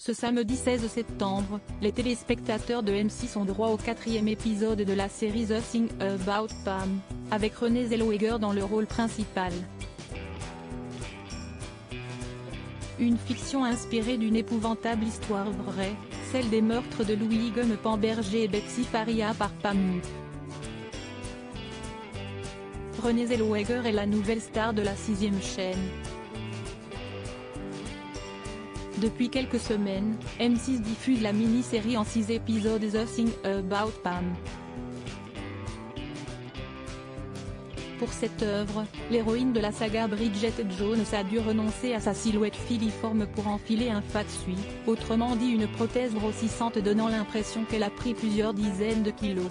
Ce samedi 16 septembre, les téléspectateurs de M6 ont droit au 4e épisode de la série The Thing About Pam, avec Renée Zellweger dans le rôle principal. Une fiction inspirée d'une épouvantable histoire vraie, celle des meurtres de Louis Egon Pamberger et Betsy Faria par Pamu. Renée Zellweger est la nouvelle star de la 6e chaîne. Depuis quelques semaines, M6 diffuse la mini-série en 6 épisodes The Thing About Pam. Pour cette œuvre, l'héroïne de la saga Bridget Jones a dû renoncer à sa silhouette filiforme pour enfiler un fatsuit, autrement dit une prothèse grossissante donnant l'impression qu'elle a pris plusieurs dizaines de kilos.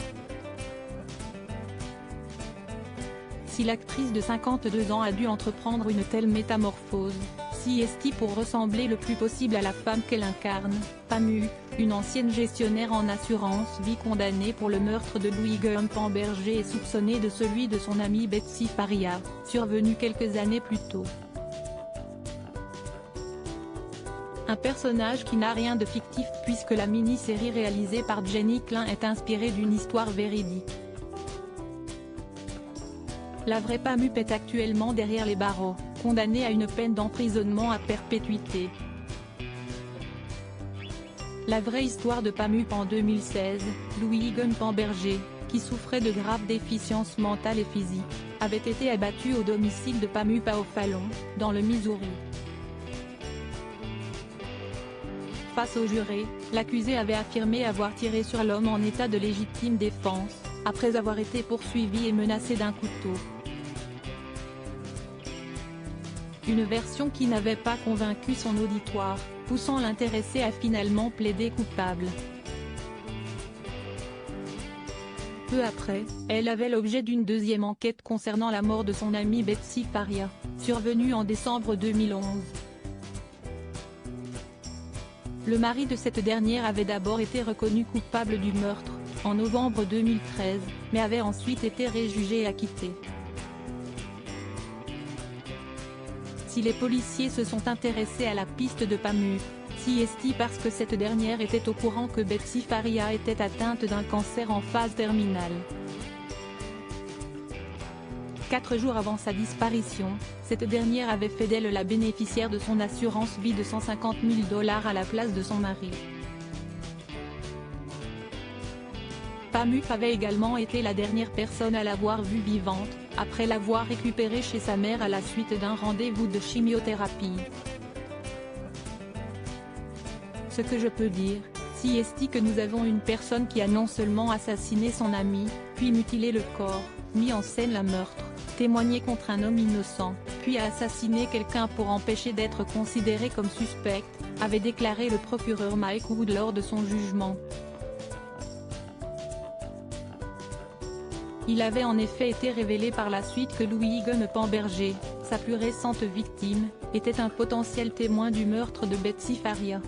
Si l'actrice de 52 ans a dû entreprendre une telle métamorphose, si est-il pour ressembler le plus possible à la femme qu'elle incarne, Pamu, une ancienne gestionnaire en assurance vie condamnée pour le meurtre de Louis Egon Pamberger et soupçonnée de celui de son amie Betsy Faria, survenu quelques années plus tôt. Un personnage qui n'a rien de fictif puisque la mini-série réalisée par Jenny Klein est inspirée d'une histoire véridique. La vraie Pamu est actuellement derrière les barreaux, condamnée à une peine d'emprisonnement à perpétuité. La vraie histoire de Pamu en 2016, Louis Egon Pamberger, qui souffrait de graves déficiences mentales et physiques, avait été abattu au domicile de Pamu à O'Fallon, dans le Missouri. Face au juré, l'accusé avait affirmé avoir tiré sur l'homme en état de légitime défense, après avoir été poursuivi et menacé d'un couteau. Une version qui n'avait pas convaincu son auditoire, poussant l'intéressé à finalement plaider coupable. Peu après, elle avait l'objet d'une deuxième enquête concernant la mort de son amie Betsy Faria, survenue en décembre 2011. Le mari de cette dernière avait d'abord été reconnu coupable du meurtre, en novembre 2013, mais avait ensuite été réjugé et acquitté. Si les policiers se sont intéressés à la piste de Pamu, si est-il parce que cette dernière était au courant que Betsy Faria était atteinte d'un cancer en phase terminale. 4 jours avant sa disparition, cette dernière avait fait d'elle la bénéficiaire de son assurance vie de $150 000 à la place de son mari. Pamu avait également été la dernière personne à l'avoir vue vivante, après l'avoir récupérée chez sa mère à la suite d'un rendez-vous de chimiothérapie. Ce que je peux dire, si est-il que nous avons une personne qui a non seulement assassiné son ami, puis mutilé le corps, mis en scène le meurtre, témoigné contre un homme innocent, puis a assassiné quelqu'un pour empêcher d'être considéré comme suspect, avait déclaré le procureur Mike Wood lors de son jugement. Il avait en effet été révélé par la suite que Louis Egon Pamberger, sa plus récente victime, était un potentiel témoin du meurtre de Betsy Faria.